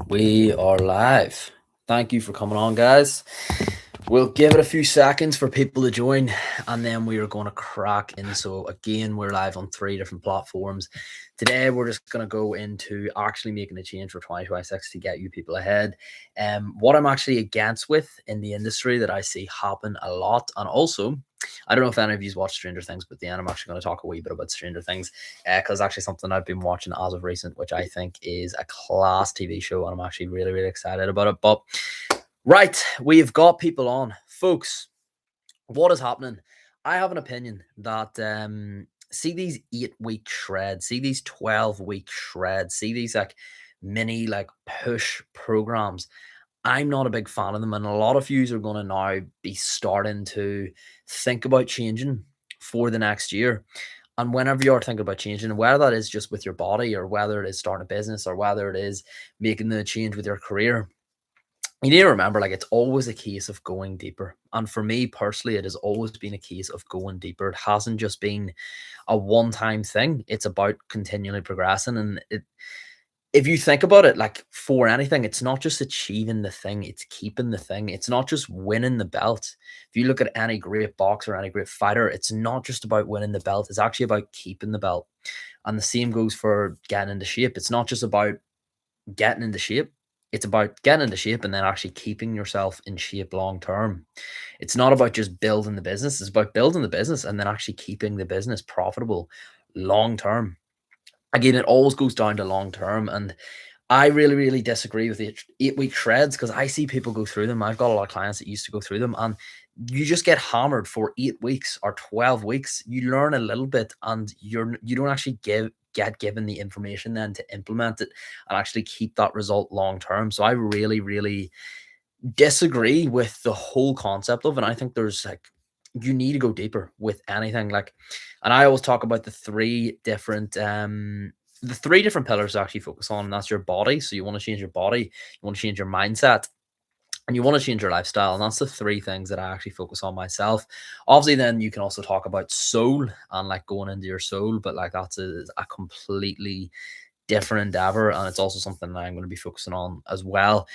We are live. Thank you for coming on, guys. We'll give it a few seconds for people to join and then we are going to crack in. So, again, we're live on 3 different platforms. Today, we're just going to go into actually making a change for 2026 to get you people ahead. What I'm actually against with in the industry that I see happen a lot, and also, I don't know if any of you watch Stranger Things, but then I'm actually going to talk a wee bit about Stranger Things because actually something I've been watching as of recent, which I think is a class TV show, and I'm actually really, really excited about it. But right, we've got people on, folks. What is happening? I have an opinion that see these 8 week shreds, see these 12-week shreds, see these like mini like push programs. I'm not a big fan of them, and a lot of yous are going to now be starting to think about changing for the next year. And whenever you're thinking about changing, whether that is just with your body, or whether it is starting a business, or whether it is making the change with your career, you need to remember, like, it's always a case of going deeper. And for me personally, it has always been a case of going deeper. It hasn't just been a one-time thing. It's about continually progressing. And if you think about it, like for anything, it's not just achieving the thing, it's keeping the thing. It's not just winning the belt. If you look at any great boxer, any great fighter, it's not just about winning the belt, it's actually about keeping the belt. And the same goes for getting into shape. It's not just about getting into shape. It's about getting into shape and then actually keeping yourself in shape long term. It's not about just building the business. It's about building the business and then actually keeping the business profitable long term. Again, it always goes down to long term. And I really, really disagree with the 8 week shreds because I see people go through them. I've got a lot of clients that used to go through them, and you just get hammered for 8 weeks or 12 weeks. You learn a little bit, and you don't actually get given the information then to implement it and actually keep that result long term. So I really, really disagree with the whole concept of it. And I think there's like you need to go deeper with anything. Like, and I always talk about the three different pillars to actually focus on, and that's your body. So you want to change your body, you want to change your mindset, and you want to change your lifestyle. And that's the three things that I actually focus on myself. Obviously, then you can also talk about soul and like going into your soul, but like that's a completely different endeavor. And it's also something that I'm going to be focusing on as well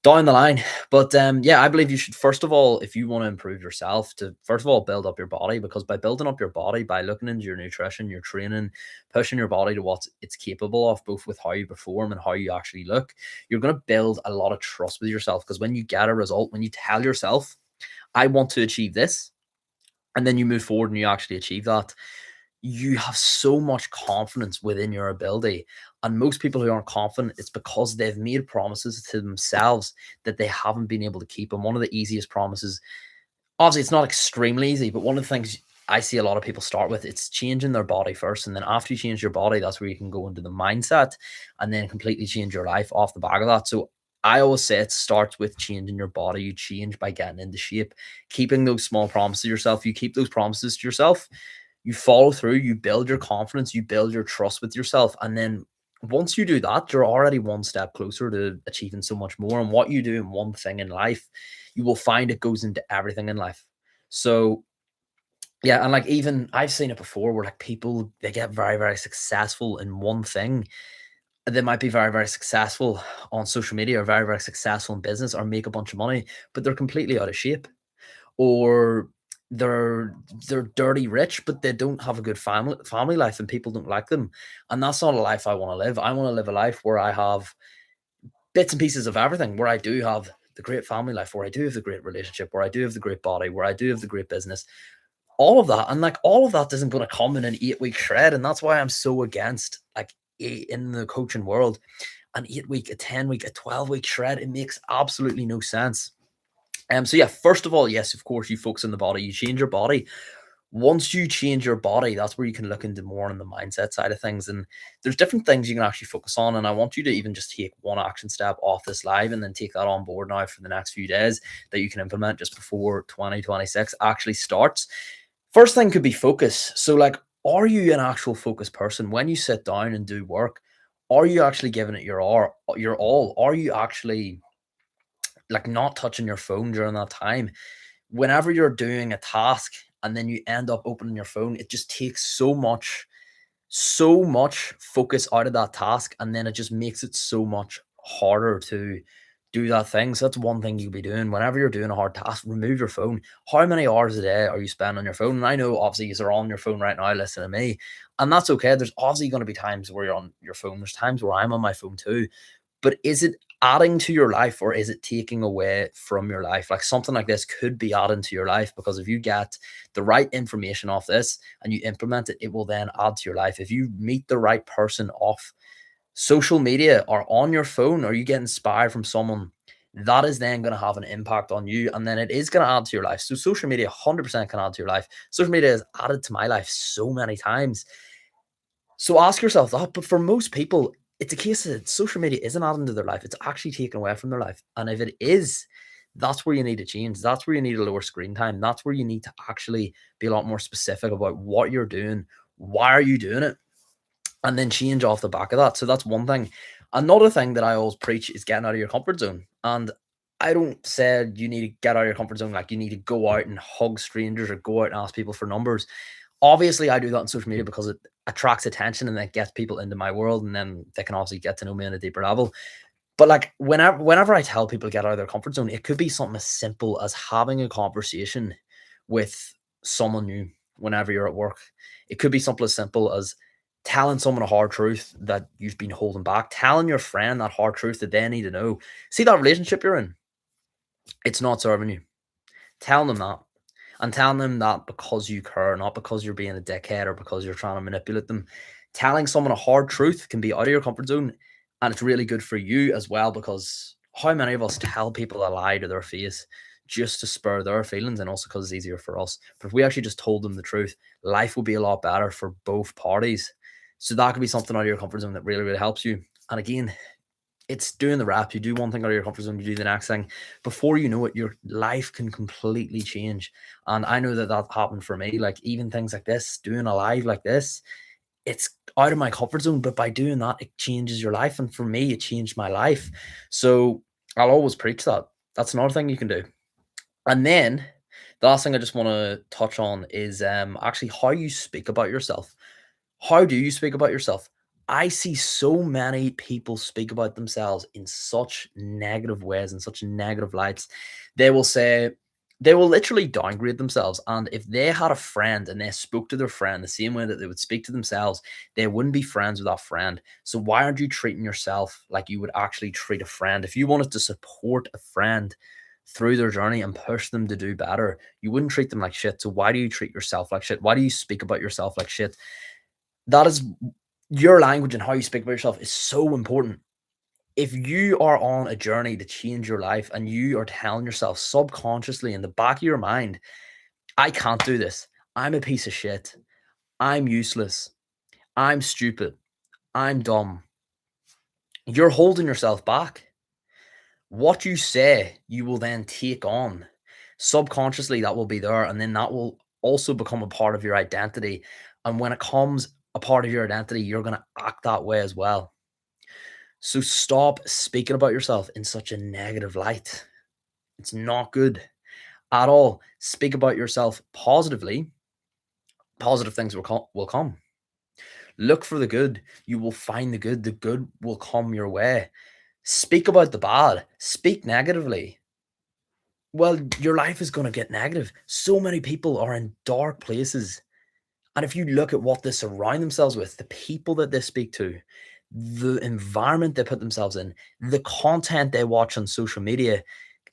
down the line. But yeah, I believe you should, first of all, if you want to improve yourself, to first of all build up your body, because by building up your body, by looking into your nutrition, your training, pushing your body to what it's capable of, both with how you perform and how you actually look, you're going to build a lot of trust with yourself. Because when you get a result, when you tell yourself, I want to achieve this, and then you move forward and you actually achieve that, you have so much confidence within your ability. And most people who aren't confident, it's because they've made promises to themselves that they haven't been able to keep. And one of the easiest promises, obviously it's not extremely easy, but one of the things I see a lot of people start with, it's changing their body first. And then after you change your body, that's where you can go into the mindset and then completely change your life off the back of that. So I always say it starts with changing your body. You change by getting into shape, keeping those small promises to yourself. You keep those promises to yourself, you follow through, you build your confidence, you build your trust with yourself. And then once you do that, you're already one step closer to achieving so much more. And what you do in one thing in life, you will find it goes into everything in life. So yeah, and like even I've seen it before where like people they get very, very successful in one thing. They might be very, very successful on social media or very, very successful in business or make a bunch of money, but they're completely out of shape, or they're they're dirty rich, but they don't have a good family life and people don't like them. And that's not a life I want to live. I want to live a life where I have bits and pieces of everything, where I do have the great family life, where I do have the great relationship, where I do have the great body, where I do have the great business, all of that. And like all of that isn't going to come in an 8 week shred. And that's why I'm so against like in the coaching world, an 8 week, a 10 week, a 12 week shred. It makes absolutely no sense. So yeah, first of all, yes, of course, you focus on the body, you change your body. Once you change your body, that's where you can look into more on the mindset side of things. And there's different things you can actually focus on. And I want you to even just take one action step off this live and then take that on board now for the next few days that you can implement just before 2026 actually starts. First thing could be focus. So, like, are you an actual focused person when you sit down and do work? Are you actually giving it your all? Are you actually like not touching your phone during that time? Whenever you're doing a task and then you end up opening your phone, it just takes so much focus out of that task, and then it just makes it so much harder to do that thing. So that's one thing you could be doing whenever you're doing a hard task. Remove your phone. How many hours a day are you spending on your phone? And I know obviously you're on your phone right now listening to me, and that's okay. There's obviously going to be times where you're on your phone. There's times where I'm on my phone too. But is it adding to your life or is it taking away from your life? Like something like this could be adding to your life, because if you get the right information off this and you implement it, it will then add to your life. If you meet the right person off social media or on your phone, or you get inspired from someone, that is then going to have an impact on you, and then it is going to add to your life. So social media 100% can add to your life. Social media has added to my life so many times. So ask yourself that. But for most people, it's a case that social media isn't adding to their life. It's actually taking away from their life. And if it is, that's where you need to change. That's where you need a lower screen time. That's where you need to actually be a lot more specific about what you're doing. Why are you doing it? And then change off the back of that. So that's one thing. Another thing that I always preach is getting out of your comfort zone. And I don't say you need to get out of your comfort zone like you need to go out and hug strangers or go out and ask people for numbers. Obviously, I do that on social media because it attracts attention and it gets people into my world, and then they can obviously get to know me on a deeper level. But like whenever I tell people to get out of their comfort zone, it could be something as simple as having a conversation with someone new whenever you're at work. It could be something as simple as telling someone a hard truth that you've been holding back, telling your friend that hard truth that they need to know. See that relationship you're in, it's not serving you. Telling them that. And telling them that because you care, not because you're being a dickhead or because you're trying to manipulate them. Telling someone a hard truth can be out of your comfort zone, and it's really good for you as well, because how many of us tell people a lie to their face just to spur their feelings, and also because it's easier for us. But if we actually just told them the truth, life would be a lot better for both parties. So that could be something out of your comfort zone that really, really helps you. And again, it's doing the rap. You do one thing out of your comfort zone, you do the next thing. Before you know it, your life can completely change. And I know that that happened for me. Like even things like this, doing a live like this, it's out of my comfort zone. But by doing that, it changes your life. And for me, it changed my life. So I'll always preach that. That's another thing you can do. And then the last thing I just want to touch on is actually how you speak about yourself. How do you speak about yourself? I see so many people speak about themselves in such negative ways, in such negative lights. They will say, they will literally downgrade themselves. And if they had a friend and they spoke to their friend the same way that they would speak to themselves, they wouldn't be friends with that friend. So why aren't you treating yourself like you would actually treat a friend? If you wanted to support a friend through their journey and push them to do better, you wouldn't treat them like shit. So why do you treat yourself like shit? Why do you speak about yourself like shit? That is your language, and how you speak about yourself is so important. If you are on a journey to change your life and you are telling yourself subconsciously in the back of your mind, I can't do this. I'm a piece of shit. I'm useless. I'm stupid. I'm dumb. You're holding yourself back. What you say, you will then take on. Subconsciously, that will be there. And then that will also become a part of your identity. And when it comes a part of your identity, you're going to act that way as well. So stop speaking about yourself in such a negative light. It's not good at all. Speak about yourself positively. Positive things will come. Look for the good. You will find the good. The good will come your way. Speak about the bad. Speak negatively. Well, your life is going to get negative. So many people are in dark places. And if you look at what they surround themselves with, the people that they speak to, the environment they put themselves in, the content they watch on social media,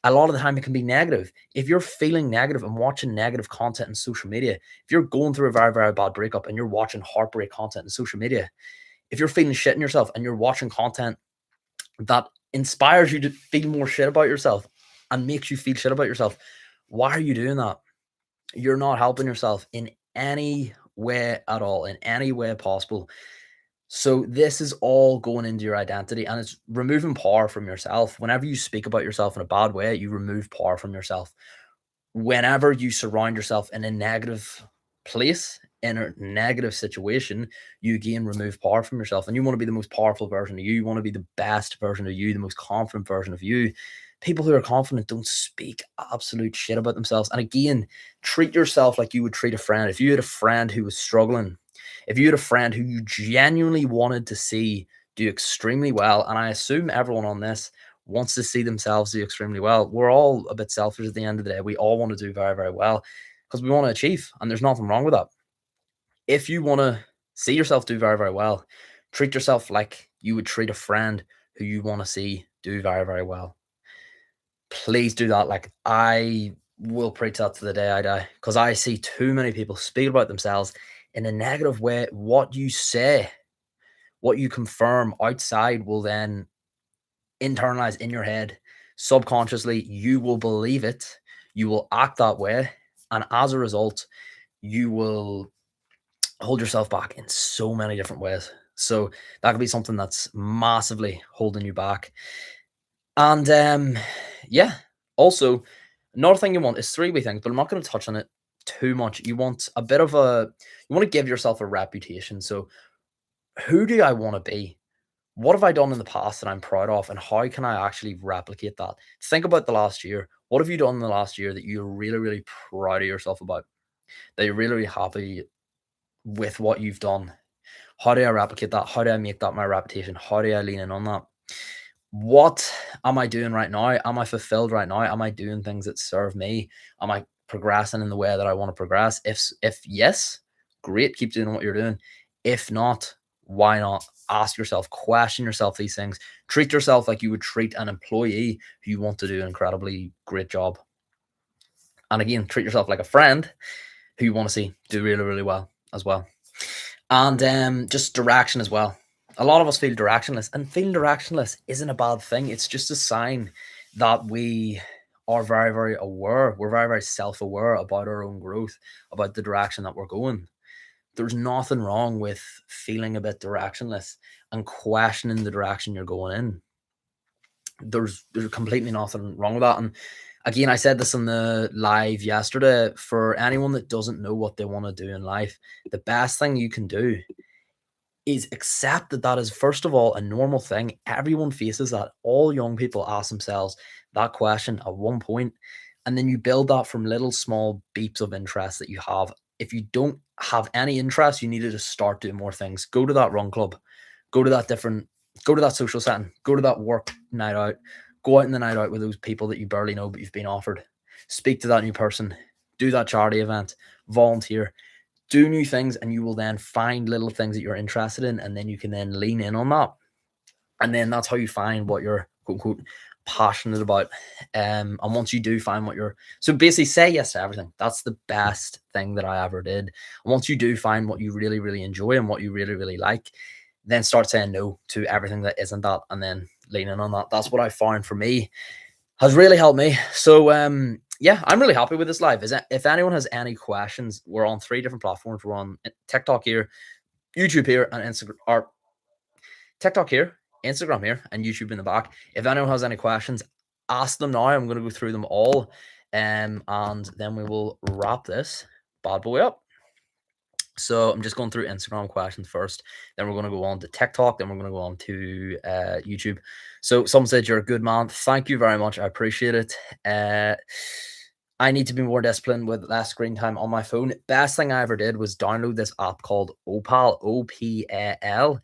a lot of the time it can be negative. If you're feeling negative and watching negative content in social media, if you're going through a very, very bad breakup and you're watching heartbreak content in social media, if you're feeling shit in yourself and you're watching content that inspires you to feel more shit about yourself and makes you feel shit about yourself, why are you doing that? You're not helping yourself in any way at all, in any way possible. So this is all going into your identity, and it's removing power from yourself. Whenever you speak about yourself in a bad way, you remove power from yourself. Whenever you surround yourself in a negative place, in a negative situation, you again remove power from yourself. And you want to be the most powerful version of you. You want to be the best version of you, the most confident version of you. People who are confident don't speak absolute shit about themselves. And again, treat yourself like you would treat a friend. If you had a friend who was struggling, if you had a friend who you genuinely wanted to see do extremely well. And I assume everyone on this wants to see themselves do extremely well. We're all a bit selfish at the end of the day. We all want to do very, very well because we want to achieve, and there's nothing wrong with that. If you want to see yourself do very, very well, treat yourself like you would treat a friend who you want to see do very, very well. Please do that. Like, I will preach that to the day I die because I see too many people speak about themselves in a negative way. What you say, what you confirm outside will then internalize in your head. Subconsciously, you will believe it, you will act that way, and as a result, you will hold yourself back in so many different ways. So that could be something that's massively holding you back. And yeah, also another thing you want is three wee things, but I'm not going to touch on it too much. You want a bit of you want to give yourself a reputation. So who do I want to be? What have I done in the past that I'm proud of, and how can I actually replicate that? Think about the last year. What have you done in the last year that you're really, really proud of yourself about? That you're really, really happy with what you've done? How do I replicate that? How do I make that my reputation? How do I lean in on that? What am I doing right now? Am I fulfilled right now? Am I doing things that serve me? Am I progressing in the way that I want to progress? If yes, great, keep doing what you're doing. If not, why not? Ask yourself, question yourself these things. Treat yourself like you would treat an employee who you want to do an incredibly great job. And again, treat yourself like a friend who you want to see do really, really well as well. And just direction as well. A lot of us feel directionless, and feeling directionless isn't a bad thing. It's just a sign that we are very, very aware. We're very, very self aware about our own growth, about the direction that we're going. There's nothing wrong with feeling a bit directionless and questioning the direction you're going in. There's completely nothing wrong with that. And again, I said this in the live yesterday. For anyone that doesn't know what they want to do in life, the best thing you can do is accept that that is, first of all, a normal thing. Everyone faces that. All young people ask themselves that question at one point, and then you build that from little small beeps of interest that you have. If you don't have any interest, you need to just start doing more things. Go to that run club, go to that different, go to that social setting, go to that work night out, go out in the night out with those people that you barely know but you've been offered. Speak to that new person, do that charity event, volunteer, do new things, and you will then find little things that you're interested in, and then you can then lean in on that. And then that's how you find what you're quote unquote passionate about. And once you do find what you're, so basically say yes to everything. That's the best thing that I ever did. And once you do find what you really, really enjoy and what you really, really like, then start saying no to everything that isn't that, and then lean in on that. That's what I found for me has really helped me. So yeah, I'm really happy with this live. If anyone has any questions, we're on 3 different platforms. We're on TikTok here, YouTube here, and Instagram, or TikTok here, Instagram here, and YouTube in the back. If anyone has any questions, ask them now. I'm going to go through them all, and then we will wrap this bad boy up. So I'm just going through Instagram questions first. Then we're going to go on to TikTok. Then we're going to go on to YouTube. So someone said you're a good man. Thank you very much. I appreciate it. I need to be more disciplined with less screen time on my phone. Best thing I ever did was download this app called Opal, OPAL,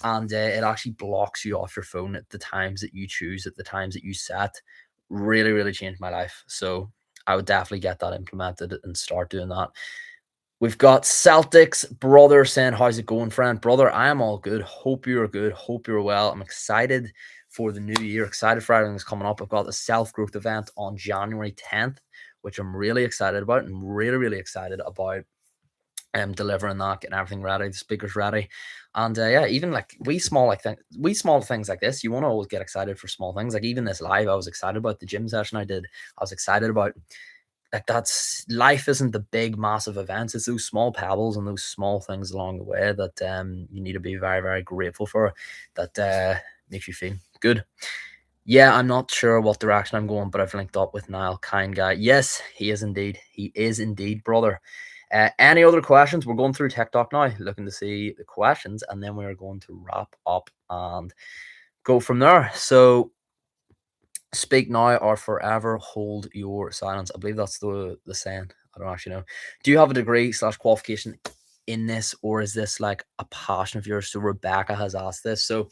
and it actually blocks you off your phone at the times that you choose, at the times that you set. Really, really changed my life. So I would definitely get that implemented and start doing that. We've got Celtics brother saying, how's it going, friend? Brother, I am all good. Hope you're good. Hope you're well. I'm excited for the new year. Excited for everything that's coming up. I've got a self-growth event on January 10th, which I'm really excited about. I'm really, really excited about delivering that, getting everything ready, the speakers ready. And yeah, even like small things like this, you want to always get excited for small things. Like even this live, I was excited about the gym session I did. I was excited about, like, that's life isn't the big massive events, it's those small pebbles and those small things along the way that you need to be very, very grateful for, that makes you feel good. Yeah, I'm not sure what direction I'm going, but I've linked up with Niall. Kind guy. Yes, he is indeed, brother. Any other questions? We're going through TikTok now, looking to see the questions, and then we're going to wrap up and go from there. So speak now or forever hold your silence. I believe that's the saying. I don't actually know. Do you have a degree / qualification in this, or is this like a passion of yours? So Rebecca has asked this. So,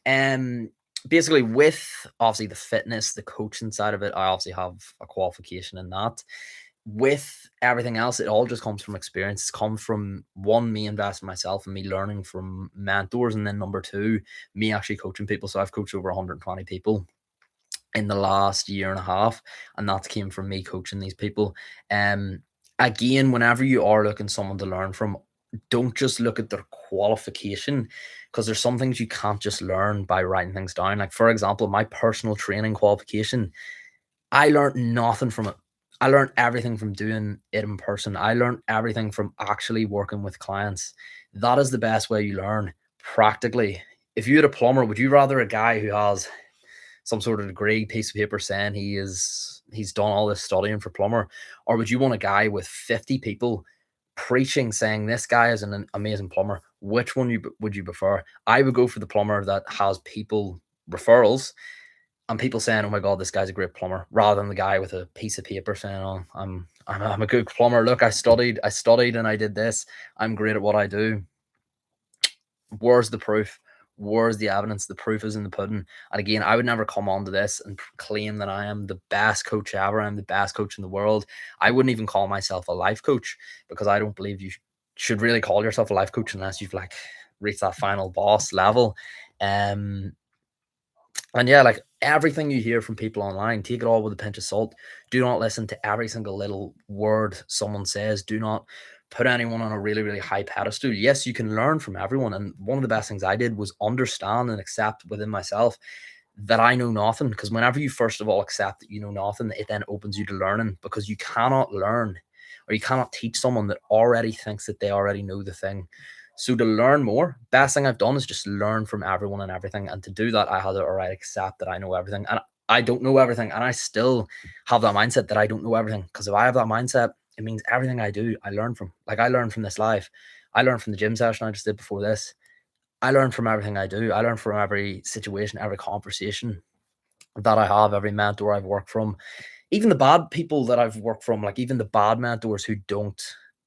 um, basically, with obviously the fitness, the coaching side of it, I obviously have a qualification in that. With everything else, it all just comes from experience. It's come from one, me investing in myself and me learning from mentors, and then number two, me actually coaching people. So I've coached over 120 people in the last year and a half, and that came from me coaching these people. Um, Again, whenever you are looking someone to learn from, don't just look at their qualification, because there's some things you can't just learn by writing things down. Like for example, my personal training qualification, I learned nothing from it. I learned everything from doing it in person. I learned everything from actually working with clients. That is the best way you learn practically. If you had a plumber, would you rather a guy who has some sort of degree, piece of paper saying he's done all this studying for plumber, or would you want a guy with 50 people preaching saying this guy is an amazing plumber? Which one would you prefer? I would go for the plumber that has people referrals and people saying, "Oh my god, this guy's a great plumber," rather than the guy with a piece of paper saying, "Oh, I'm a good plumber. Look, I studied, and I did this. I'm great at what I do." Where's the proof? Where's the evidence? The proof is in the pudding. And again, I would never come onto this and claim that I am the best coach ever. I'm the best coach in the world. I wouldn't even call myself a life coach, because I don't believe you should really call yourself a life coach unless you've like reached that final boss level. Um, and yeah, like everything you hear from people online, take it all with a pinch of salt. Do not listen to every single little word someone says. Do not put anyone on a really, really high pedestal. Yes, you can learn from everyone. And one of the best things I did was understand and accept within myself that I know nothing. Because whenever you first of all accept that you know nothing, it then opens you to learning, because you cannot learn or you cannot teach someone that already thinks that they already know the thing. So to learn more, best thing I've done is just learn from everyone and everything. And to do that, I had to alright accept that I know everything. And I don't know everything. And I still have that mindset that I don't know everything. Because if I have that mindset, it means everything I do, I learn from. Like I learned from this live. I learned from the gym session I just did before this. I learn from everything I do. I learn from every situation, every conversation that I have, every mentor I've worked from, even the bad people that I've worked from, like even the bad mentors who don't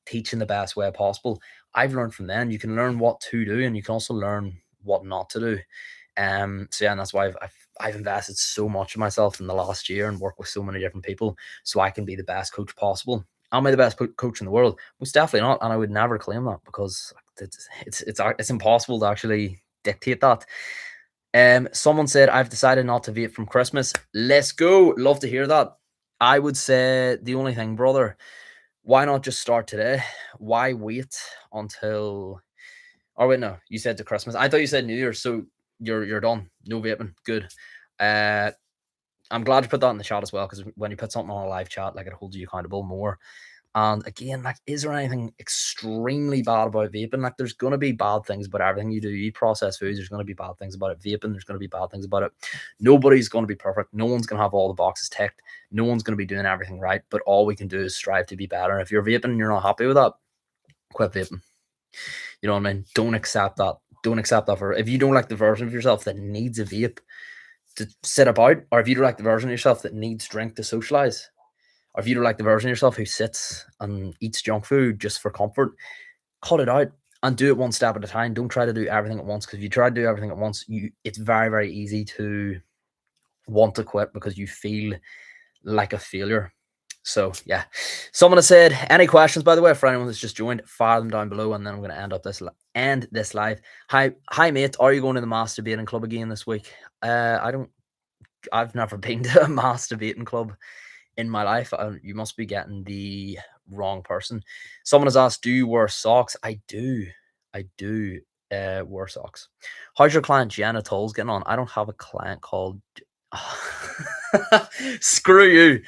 teach in the best way possible. I've learned from them. You can learn what to do, and you can also learn what not to do. So yeah, and that's why I've invested so much in myself in the last year and worked with so many different people, so I can be the best coach possible. Am I the best coach in the world? Most definitely not, and I would never claim that, because it's impossible to actually dictate that. Someone said, "I've decided not to vape from Christmas." Let's go. Love to hear that. I would say the only thing, brother, why not just start today? Why wait until? Oh wait, no, you said to Christmas. I thought you said New Year's. So you're done. No vaping. Good. Uh, I'm glad you put that in the chat as well, because when you put something on a live chat, like it holds you accountable more. And again, like, is there anything extremely bad about vaping? Like, there's going to be bad things about everything you do. You eat processed foods, there's going to be bad things about it. Vaping, there's going to be bad things about it. Nobody's going to be perfect. No one's going to have all the boxes ticked. No one's going to be doing everything right. But all we can do is strive to be better. If you're vaping and you're not happy with that, quit vaping. You know what I mean? Don't accept that. Don't accept that. For if you don't like the version of yourself that needs a vape to sit about, or if you don't like the version of yourself that needs drink to socialize, or if you don't like the version of yourself who sits and eats junk food just for comfort, cut it out and do it one step at a time. Don't try to do everything at once, because if you try to do everything at once, it's very, very easy to want to quit because you feel like a failure. So yeah, someone has said, any questions, by the way, for anyone that's just joined, fire them down below, and then I'm going to end this live. Hi mate, are you going to the masturbating club again this week? I've never been to a masturbating club in my life. You must be getting the wrong person. Someone has asked, do you wear socks? I do wear socks. How's your client Jenna Tolls getting on? I don't have a client called screw you.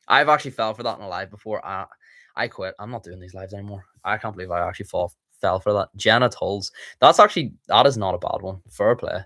I've actually fell for that in a live before. I quit. I'm not doing these lives anymore. I can't believe I actually fell for that. Jenna Tolls. That is not a bad one. Fair play.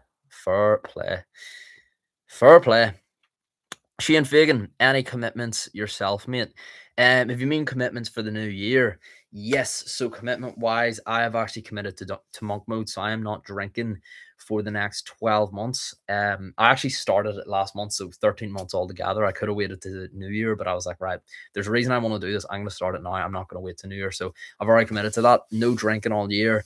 Shane Fagan, any commitments yourself, mate? If you mean commitments for the new year, Yes, so commitment wise, I have actually committed to monk mode, so I am not drinking for the next 12 months. I actually started it last month, so 13 months altogether. I could have waited to the new year, but I was like, right, there's a reason I want to do this. I'm going to start it now. I'm not going to wait to New Year. So I've already committed to that. No drinking all year.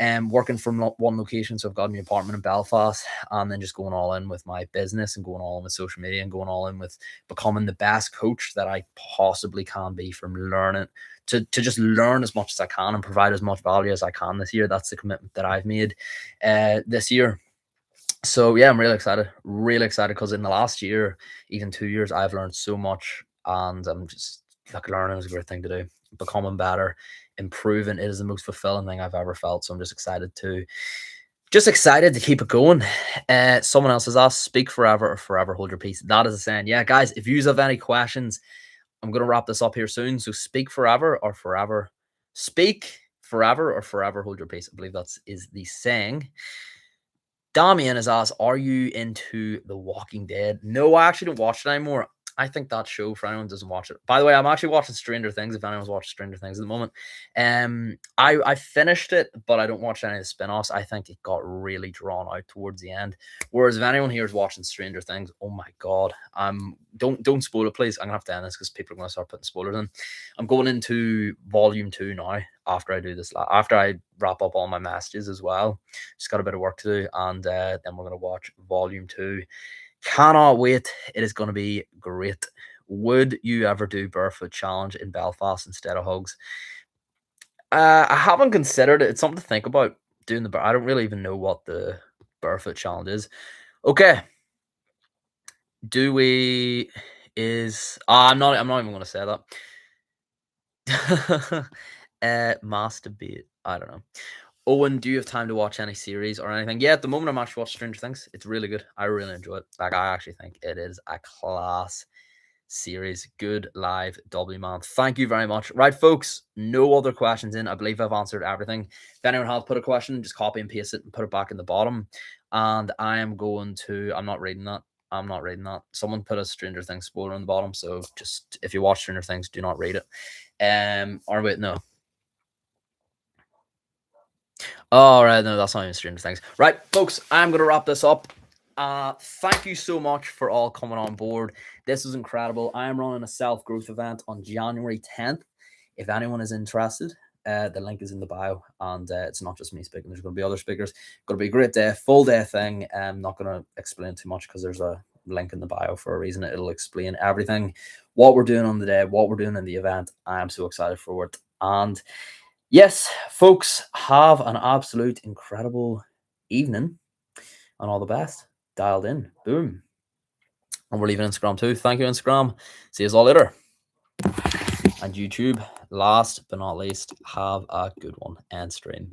Working from one location, so I've got my apartment in Belfast, and then just going all in with my business and going all in with social media and going all in with becoming the best coach that I possibly can be, from learning to just learn as much as I can and provide as much value as I can this year. That's the commitment that I've made this year. So yeah, I'm really excited because in the last year, even 2 years, I've learned so much, and I'm just like, learning is a great thing to do. Becoming better, improving, it is the most fulfilling thing I've ever felt. So I'm just excited to keep it going. Someone else has asked, speak forever or forever hold your peace. That is a saying. Yeah, guys, if you have any questions, I'm going to wrap this up here soon. So speak forever or forever. Speak forever or forever hold your peace. I believe is the saying. Damian has asked, are you into The Walking Dead? No, I actually don't watch it anymore. I think that show, for anyone who doesn't watch it. By the way, I'm actually watching Stranger Things, if anyone's watching Stranger Things at the moment. I finished it, but I don't watch any of the spin-offs. I think it got really drawn out towards the end. Whereas if anyone here is watching Stranger Things, oh my god. Don't spoil it, please. I'm gonna have to end this because people are gonna start putting spoilers in. I'm going into volume 2 now after I do this, after I wrap up all my messages as well. Just got a bit of work to do, and then we're gonna watch volume 2. Cannot wait. It is going to be great. Would you ever do barefoot challenge in Belfast instead of hugs? I haven't considered it. It's something to think about, doing the I don't really even know what the barefoot challenge is. Okay. Do we I'm not even going to say that. Masturbate. I don't know. Owen, do you have time to watch any series or anything? Yeah, at the moment I'm actually watching Stranger Things. It's really good. I really enjoy it. Like, I actually think it is a class series. Good live W, man. Thank you very much. Right, folks, no other questions in. I believe I've answered everything. If anyone has put a question, just copy and paste it and put it back in the bottom. And I'm not reading that. I'm not reading that. Someone put a Stranger Things spoiler on the bottom. So just, if you watch Stranger Things, do not read it. Or wait, no. All right, no, that's not even Stranger Things. Right, folks, I'm going to wrap this up. Thank you so much for all coming on board. This was incredible. I am running a self-growth event on January 10th. If anyone is interested, the link is in the bio, and it's not just me speaking. There's going to be other speakers. Going to be a great day, full day thing. I'm not going to explain too much because there's a link in the bio for a reason. It'll explain everything, what we're doing on the day, what we're doing in the event. I am so excited for it. And yes, folks, have an absolute incredible evening and all the best. Dialed in. Boom. And we're leaving Instagram too. Thank you, Instagram. See you all later. And YouTube, last but not least, have a good one and stream.